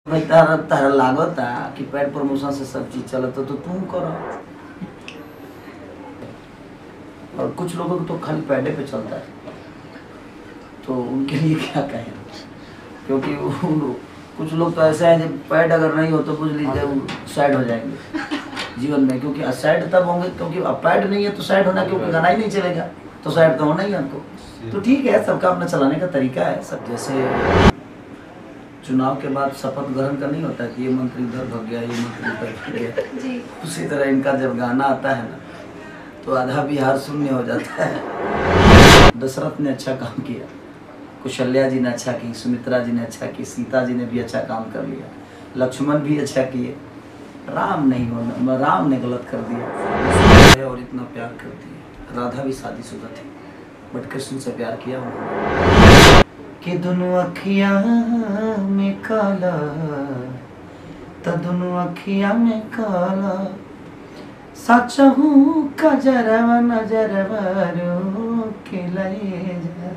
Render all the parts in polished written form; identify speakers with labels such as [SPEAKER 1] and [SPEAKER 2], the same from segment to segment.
[SPEAKER 1] भाई तारा तारा लागता कि पेड प्रमोशन से सब चीज चलता तो तुम करो। और कुछ लोगों को तो खाली पैडे पे चलता है, तो उनके लिए क्या कहें, क्योंकि कुछ लोग तो ऐसे हैं जब पैड अगर नहीं हो तो बुझ लीजिए वो सैड हो जाएंगे जीवन में, क्योंकि सैड तब होंगे क्योंकि अब पैड नहीं है तो सैड होना, क्योंकि गाना ही नहीं चलेगा तो सैड तो होना ही है हमको। तो ठीक है, सबका अपना चलाने का तरीका है। सब जैसे चुनाव के बाद शपथ ग्रहण का नहीं होता कि ये मंत्री इधर भग गया, ये मंत्री उधर भग गया, उसी तरह इनका जब गाना आता है ना तो आधा बिहार शून्य हो जाता है। दशरथ ने अच्छा काम किया, कौशल्या जी ने अच्छा की, सुमित्रा जी ने अच्छा की, सीता जी ने भी अच्छा काम कर लिया, लक्ष्मण भी अच्छा किए, राम नहीं होना, राम ने गलत कर दिया और इतना प्यार करती है। राधा भी शादीशुदा थी बट कृष्ण से प्यार किया उन्होंने कि दोनों अखियां में काला तो दोनों अखियां में काला सच हूँ कजरवा नजरवा रो के ले जा।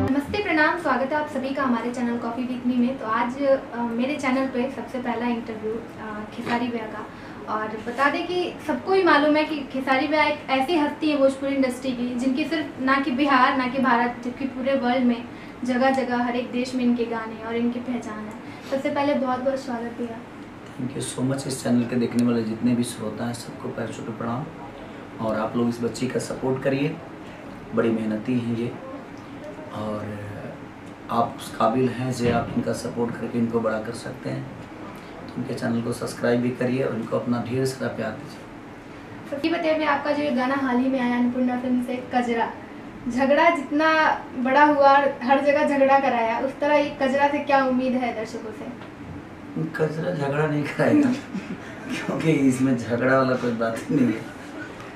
[SPEAKER 2] नमस्ते, प्रणाम, स्वागत है आप सभी का हमारे चैनल कॉफी विद मी में। तो आज मेरे चैनल पे सबसे पहला इंटरव्यू खेसारी भैया का। और बता दें कि सबको ही मालूम है कि खेसारी भैया एक ऐसी हस्ती है भोजपुरी इंडस्ट्री की जिनकी सिर्फ ना कि बिहार ना कि भारत जबकि पूरे वर्ल्ड में जगह जगह हर एक देश में इनके गाने और इनकी पहचान है। सबसे पहले बहुत बहुत स्वागत भैया।
[SPEAKER 1] Thank you so much. इस चैनल के देखने वाले जितने भी श्रोता हैं सबको पैर छूटे प्रणाम। और आप लोग इस बच्ची का सपोर्ट करिए, बड़ी मेहनती हैं ये और आप उस काबिल हैं जो आप इनका सपोर्ट करके इनको बड़ा कर सकते हैं। तो उनके चैनल को सब्सक्राइब भी करिए और इनको अपना ढेर सारा प्यार दीजिए।
[SPEAKER 2] सबकी बताइए आपका जो ये गाना हाल ही में आया अन्नपूर्णा फिल्म से कजरा, झगड़ा जितना बड़ा हुआ हर जगह झगड़ा कराया, उस तरह ये कजरा से क्या उम्मीद है दर्शकों से?
[SPEAKER 1] कजरा झगड़ा नहीं कराएगा क्योंकि इसमें झगड़ा वाला कोई बात ही नहीं है।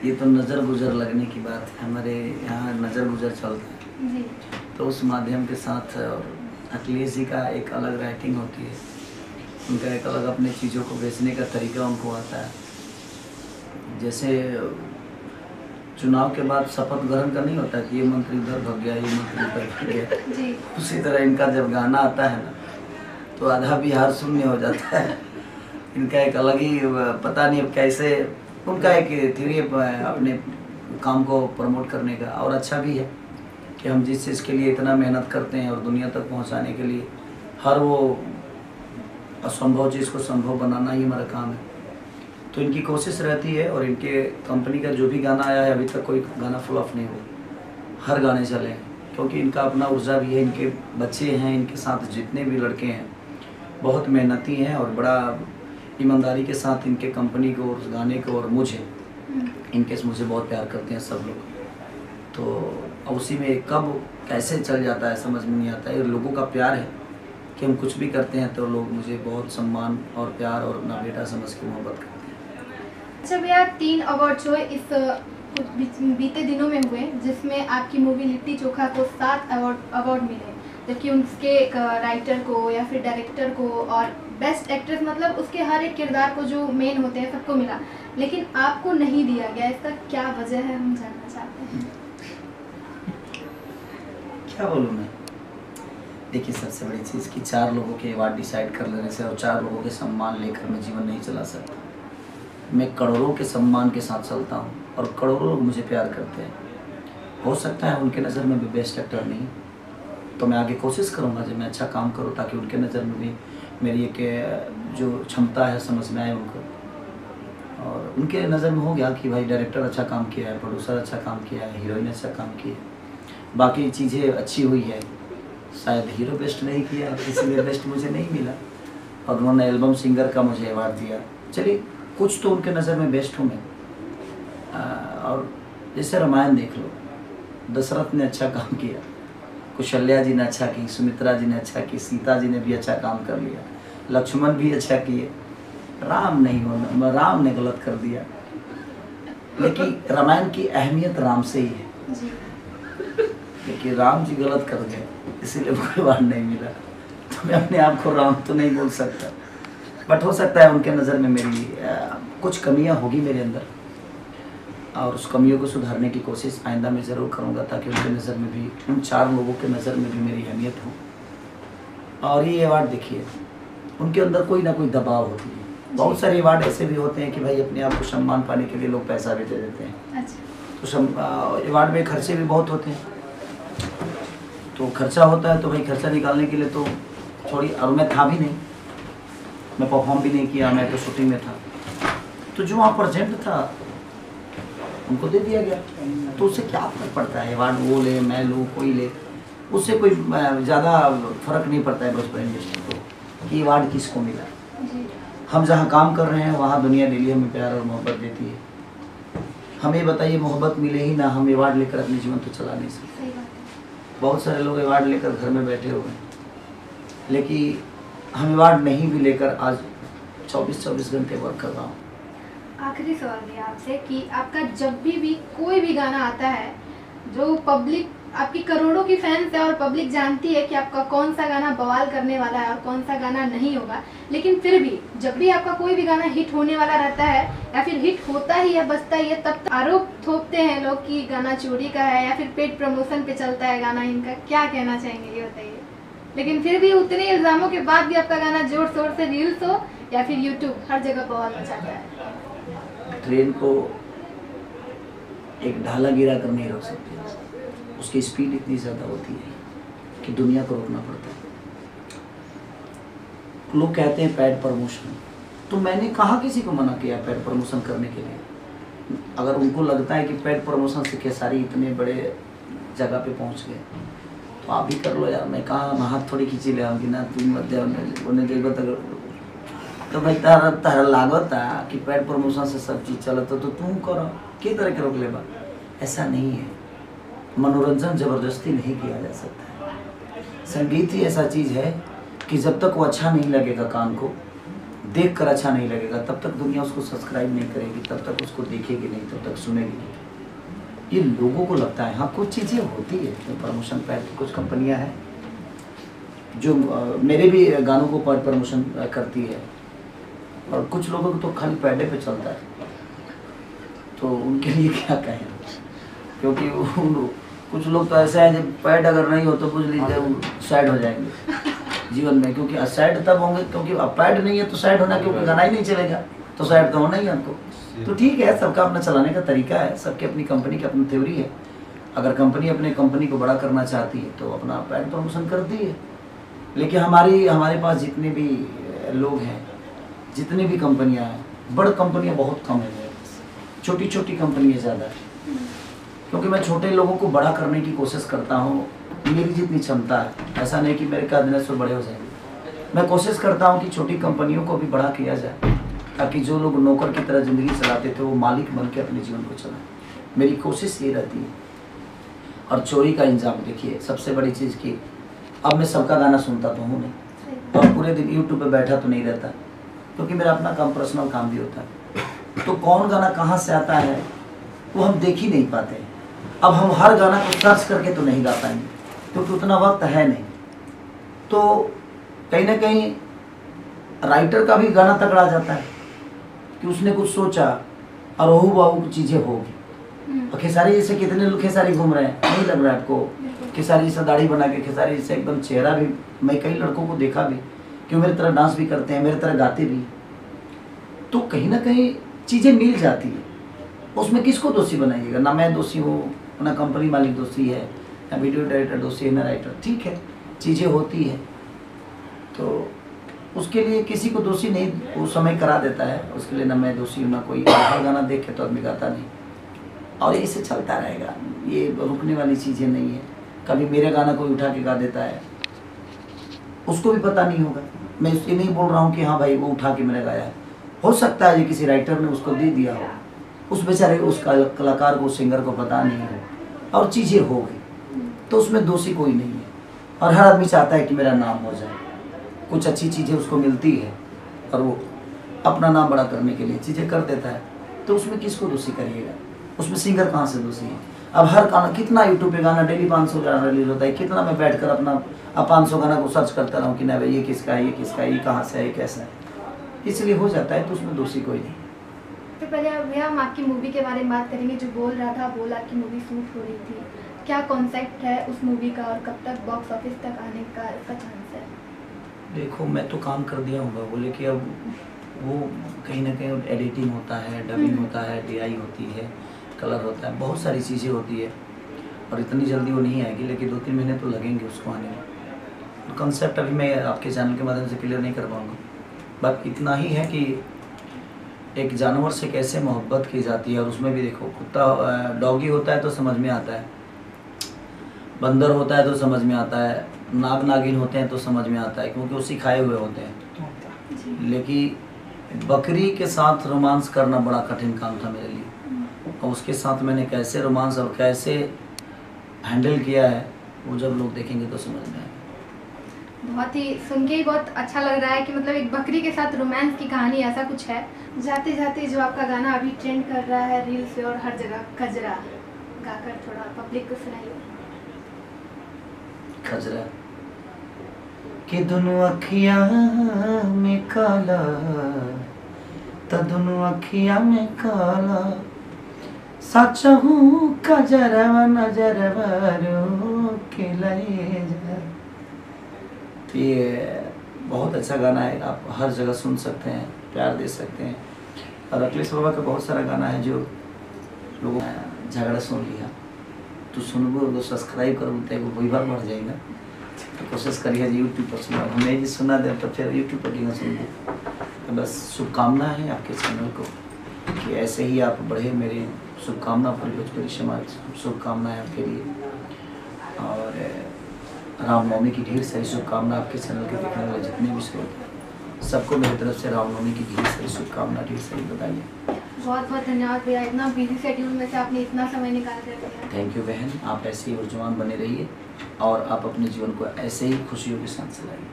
[SPEAKER 1] ये तो नज़र गुजर लगने की बात है। हमारे यहाँ नज़र गुजर चलता है
[SPEAKER 2] जी।
[SPEAKER 1] तो उस माध्यम के साथ और अखिलेश जी का एक अलग राइटिंग होती है, उनका एक अलग अपने चीज़ों को बेचने का तरीका उनको आता है। जैसे चुनाव के बाद शपथ ग्रहण का नहीं होता कि ये मंत्री इधर भग गया, ये मंत्री उधर भग गया, उसी तरह इनका जब गाना आता है ना तो आधा बिहार शून्य हो जाता है। इनका एक अलग ही पता नहीं अब कैसे, उनका एक थ्योरी अपने काम को प्रमोट करने का। और अच्छा भी है कि हम जिस चीज़ के लिए इतना मेहनत करते हैं और दुनिया तक पहुंचाने के लिए हर वो असंभव चीज़ को संभव बनाना ही हमारा काम है। तो इनकी कोशिश रहती है और इनके कंपनी का जो भी गाना आया है अभी तक कोई गाना फ्लॉप नहीं हुआ, हर गाने चले हैं क्योंकि इनका अपना ऊर्जा भी है। इनके बच्चे हैं, इनके साथ जितने भी लड़के हैं बहुत मेहनती हैं और बड़ा ईमानदारी के साथ इनके कंपनी को और गाने को और मुझे मुझे बहुत प्यार करते हैं सब लोग। तो उसी में कब कैसे चल जाता है समझ में नहीं आता है। लोगों का प्यार है कि हम कुछ भी करते हैं तो लोग मुझे बहुत सम्मान और प्यार और अपना बेटा समझ के मोहब्बत करते हैं।
[SPEAKER 2] अच्छा भैया, 3 अवार्ड शो इस कुछ बीते दिनों में हुए जिसमें आपकी मूवी लिट्टी चोखा को 7 अवार्ड मिले, जबकि उसके राइटर को या फिर डायरेक्टर को और बेस्ट एक्ट्रेस मतलब उसके हर एक किरदार को जो मेन होते हैं सबको मिला, लेकिन आपको नहीं दिया गया। इसका क्या वजह है, हम जानना चाहते हैं। क्या
[SPEAKER 1] बोलूँ मैं? देखिए, सबसे बड़ी चीज़ कि 4 लोगों के अवार्ड डिसाइड कर लेने से और 4 लोगों के सम्मान लेकर मैं जीवन नहीं चला सकता। मैं करोड़ों के सम्मान के साथ चलता हूँ और करोड़ों लोग मुझे प्यार करते हैं। हो सकता है उनके नज़र में भी बेस्ट एक्टर नहीं, तो मैं आगे कोशिश करूँगा जब मैं अच्छा काम करूँ ताकि उनके नज़र में भी मेरी एक जो क्षमता है समझ में आए उनको। और उनके नज़र में हो गया कि भाई डायरेक्टर अच्छा काम किया है, प्रोड्यूसर अच्छा काम किया है, हीरोइन अच्छा काम की है, बाकी चीज़ें अच्छी हुई है। शायद हीरो बेस्ट नहीं किया इसलिए बेस्ट मुझे नहीं मिला और उन्होंने एल्बम सिंगर का मुझे अवार्ड दिया। चलिए, कुछ तो उनके नज़र में बेस्ट हूँ मैं। और जैसे रामायण देख लो, दशरथ ने अच्छा काम किया, कौशल्या जी ने अच्छा की, सुमित्रा जी ने अच्छा की, सीता जी ने भी अच्छा काम कर लिया, लक्ष्मण भी अच्छा किए, राम नहीं होना, राम ने गलत कर दिया। लेकिन रामायण की अहमियत राम से ही है, लेकिन राम जी गलत कर गए इसीलिए मुझे अवार्ड नहीं मिला। तो मैं अपने आप को राम तो नहीं बोल सकता, बट हो सकता है उनके नज़र में मेरी कुछ कमियां होगी मेरे अंदर। और उस कमियों को सुधारने की कोशिश आइंदा में ज़रूर करूँगा, ताकि उनके नज़र में भी, उन 4 लोगों के नज़र में भी मेरी अहमियत हो। और ये अवार्ड देखिए, उनके अंदर कोई ना कोई दबाव होती है। बहुत सारे अवार्ड ऐसे भी होते हैं कि भाई अपने आप को सम्मान पाने के लिए लोग पैसा भी दे देते हैं।
[SPEAKER 2] अच्छा।
[SPEAKER 1] तो अवार्ड में खर्चे भी बहुत होते हैं, तो खर्चा होता है, तो भाई खर्चा निकालने के लिए तो थोड़ी, और मैं था भी नहीं, मैं परफॉर्म भी नहीं किया, मैं तो शूटिंग में था, तो जो वहाँ प्रेजेंट था उनको दे दिया गया। तो उससे क्या फर्क पड़ता है, अवार्ड वो ले मैं लूँ कोई ले, उससे कोई ज़्यादा फर्क नहीं पड़ता है भोजपुरी इंडस्ट्री को कि अवार्ड किसको मिला। हम जहाँ काम कर रहे हैं वहाँ दुनिया डेली हमें प्यार और मोहब्बत देती है। हमें बताइए, मोहब्बत मिले ही ना, हम अवार्ड लेकर अपने जीवन तो चला नहीं सकते। बहुत सारे लोग अवार्ड लेकर घर में बैठे हुए हैं, लेकिन हम अवार्ड नहीं भी लेकर आज 24-24 घंटे वर्क कर रहा हूँ।
[SPEAKER 2] आखिरी सवाल है आपसे कि आपका जब भी कोई भी गाना आता है, जो पब्लिक, आपकी करोड़ों की फैंस है और पब्लिक जानती है कि आपका कौन सा गाना बवाल करने वाला है और कौन सा गाना नहीं होगा, लेकिन फिर भी जब भी आपका कोई भी गाना हिट होने वाला रहता है या फिर हिट होता ही है, बजता ही है, तब आरोप थोपते हैं लोग कि गाना चोरी का है या फिर पेड प्रमोशन पे चलता है गाना इनका। क्या कहना चाहेंगे ये बताइए? लेकिन फिर भी उतने इल्ज़ामों के बाद भी आपका गाना जोर शोर से रील्स हो या फिर यूट्यूब, हर जगह बवाल मचाता है।
[SPEAKER 1] ट्रेन को एक ढाला गिरा कर नहीं रोक सकते, उसकी स्पीड इतनी ज़्यादा होती है कि दुनिया को रोकना पड़ता है। लोग कहते हैं पेड प्रमोशन, तो मैंने कहाँ किसी को मना किया पेड प्रमोशन करने के लिए? अगर उनको लगता है कि पेड प्रमोशन से खेसारी इतने बड़े जगह पे पहुँच गए, तो आप भी कर लो यार। मैं कहाँ हाथ थोड़ी खींची ले आऊँगी ना, तुम उन्हें देखो तो भाई तारा लागत है कि पेड प्रमोशन से सब चीज़ चलता, तो तुम करो के तरह के रोक ले बा। ऐसा नहीं है, मनोरंजन ज़बरदस्ती नहीं किया जा सकता है। संगीत ही ऐसा चीज़ है कि जब तक वो अच्छा नहीं लगेगा, कान को देख कर अच्छा नहीं लगेगा, तब तक दुनिया उसको सब्सक्राइब नहीं करेगी, तब तक उसको देखेगी नहीं, तब तक सुनेगी नहीं। ये लोगों को लगता है। हाँ, कुछ चीज़ें होती है तो प्रमोशन पैड की कुछ कंपनियां हैं जो मेरे भी गानों को पैड प्रमोशन करती है, और कुछ लोगों को तो खाली पैडे पे चलता है, तो उनके लिए क्या कहें। क्योंकि कुछ लोग तो ऐसे हैं, जब पैड अगर नहीं हो तो बुझ लीजिए वो सैड हो जाएंगे जीवन में। क्योंकि सैड तब होंगे क्योंकि अब पैड नहीं है, तो सैड होना, क्योंकि गाना ही नहीं चलेगा तो सैड तो होना ही है हमको। तो ठीक है, सबका अपना चलाने का तरीका है, सबकी अपनी कंपनी की अपनी थ्योरी है। अगर कंपनी अपने कंपनी को बड़ा करना चाहती है तो अपना पैड प्रमोशन करती है। लेकिन हमारे पास जितने भी लोग हैं, जितनी भी कंपनियां हैं, बड़ कंपनियां बहुत कम है मेरे पास, छोटी छोटी कंपनियां ज़्यादा है। क्योंकि मैं छोटे लोगों को बड़ा करने की कोशिश करता हूँ, मेरी जितनी क्षमता है। ऐसा नहीं कि मेरे बिजनेस में बड़े हो जाएंगे, मैं कोशिश करता हूँ कि छोटी कंपनियों को भी बड़ा किया जाए, ताकि जो लोग नौकर की तरह ज़िंदगी चलाते थे वो मालिक बन के अपने जीवन को चलाएं। मेरी कोशिश ये रहती है। और चोरी का इंजाम देखिए, सबसे बड़ी चीज़ की, अब मैं सबका गाना सुनता तो हूँ नहीं, और पूरे दिन यूट्यूब पे बैठा तो नहीं रहता, क्योंकि मेरा अपना काम, पर्सनल काम भी होता है। तो कौन गाना कहाँ से आता है वो हम देख ही नहीं पाते। अब हम हर गाना को सर्च करके तो नहीं गा पाएंगे, क्योंकि उतना वक्त है नहीं। तो कहीं ना कहीं राइटर का भी गाना तकड़ा जाता है कि उसने कुछ सोचा और हू बहू चीज़ें होगी। और खेसारी जैसे कितने लोग खेसारी घूम रहे हैं, नहीं लग रहा है आपको? खेसारी जैसा दाढ़ी बना के, खेसारी जैसे एकदम चेहरा भी, मैं कई लड़कों को देखा भी कि मेरी तरह डांस भी करते हैं, मेरी तरह गाते भी। तो कहीं ना कहीं चीज़ें मिल जाती है, उसमें किसको दोषी बनाइएगा? ना मैं दोषी हूँ, ना कंपनी मालिक दोषी है, ना वीडियो डायरेक्टर दोषी है, ना राइटर। ठीक है, चीज़ें होती है, तो उसके लिए किसी को दोषी नहीं, वो समय करा देता है, उसके लिए ना मैं दोषी हूँ ना कोई। हर गाना देख के तो आदमी गाता नहीं, और इसे चलता रहेगा, ये रुकने वाली चीज़ें नहीं है। कभी मेरे गाना कोई उठा के गा देता है, उसको भी पता नहीं होगा। मैं इसलिए नहीं बोल रहा हूँ कि हाँ भाई वो उठा के मैंने गाया है, हो सकता है ये किसी राइटर ने उसको दे दिया हो, उस बेचारे उस कलाकार को, सिंगर को पता नहीं हो, और चीज़ें हो गई, तो उसमें दोषी कोई नहीं है। और हर आदमी चाहता है कि मेरा नाम हो जाए, कुछ अच्छी चीज़ें उसको मिलती है और वो अपना नाम बड़ा करने के लिए चीज़ें कर देता है, तो उसमें किसको दोषी करिएगा? उसमें सिंगर कहाँ से दोषी है? अब हर गाना, कितना यूट्यूब पे गाना डेली 500 गाना रिलीज होता है, कितना मैं बैठकर अपना अब 500 गाना को सर्च करता रहूँ कि ना भाई ये किसका है, ये किसका है, ये कहाँ से है, ये कैसा है, इसलिए हो जाता है। तो उसमें दोषी कोई नहीं।
[SPEAKER 2] सबसे पहले भैया हम आपकी मूवी के बारे में बात करेंगे। जो बोल रहा था बोल आपकी मूवी शूट हो रही थी, क्या कॉन्सेप्ट है उस मूवी का और कब तक बॉक्स ऑफिस तक आने का इसका चांस है?
[SPEAKER 1] देखो मैं तो काम कर दिया हूँ, बोले कि अब वो कहीं ना कहीं एडिटिंग होता है, डबिंग होता है, DI होती है, कलर होता है, बहुत सारी चीज़ें होती है और इतनी जल्दी वो नहीं आएगी, लेकिन 2-3 महीने तो लगेंगे उसको आने में। कंसेप्ट अभी मैं आपके चैनल के माध्यम से क्लियर नहीं कर पाऊँगा, बट इतना ही है कि एक जानवर से कैसे मोहब्बत की जाती है। और उसमें भी देखो, कुत्ता डॉगी होता है तो समझ में आता है, बंदर होता है तो समझ में आता है, नाग नागिन होते हैं तो समझ में आता है, क्योंकि वो सिखाए हुए होते हैं। लेकिन बकरी के साथ रोमांस करना बड़ा कठिन काम था मेरे लिए, और उसके साथ मैंने कैसे रोमांस और कैसे हैंडल किया है, वो जब लोग देखेंगे तो समझ में आएगा।
[SPEAKER 2] बहुत ही सुन के ही बहुत अच्छा लग रहा है कि मतलब एक बकरी के साथ रोमांस की कहानी, ऐसा कुछ है। जाते जाते जो आपका गाना अभी ट्रेंड कर रहा है रील्स पे और हर जगह, खजरा गाकर थोड़ा पब्लिक को सुनाइए।
[SPEAKER 1] खजरा कि दोनों अखियां में काला, त दोनों अखियां में काला, सच हूँ कजरवा नजरवा के ले जा। तो ये बहुत अच्छा गाना है, आप हर जगह सुन सकते हैं, प्यार दे सकते हैं। और अखिलेश बाबा का बहुत सारा गाना है जो लोगों ने झगड़ा सुन लिया, तो सुनबो तो सब्सक्राइब करो तो वही बार बढ़ जाएगा। तो कोशिश करिए यूट्यूब पर सुना, हमें भी सुना दे तो फिर यूट्यूब पर क्यों सुनिए। तो बस शुभकामना है आपके चैनल को कि ऐसे ही आप बढ़े, मेरी शुभकामना पूरी भोजपुरी समाज शुभकामना है आपके लिए। और रामनवमी की ढेर सारी शुभकामना आपके चैनल के देखने वाले जितने भी श्रोता हैं, सबको मेरी तरफ से रामनवमी की ढेर सारी शुभकामना, ढेर सारी बताइए।
[SPEAKER 2] बहुत बहुत धन्यवाद भैया, इतना बिजी शेड्यूल में से आपने इतना समय निकाल कर दिया।
[SPEAKER 1] थैंक यू बहन, आप ऐसे ही ऊर्जवान बने रहिए और आप अपने जीवन को ऐसे ही खुशियों के साथ चलाइए।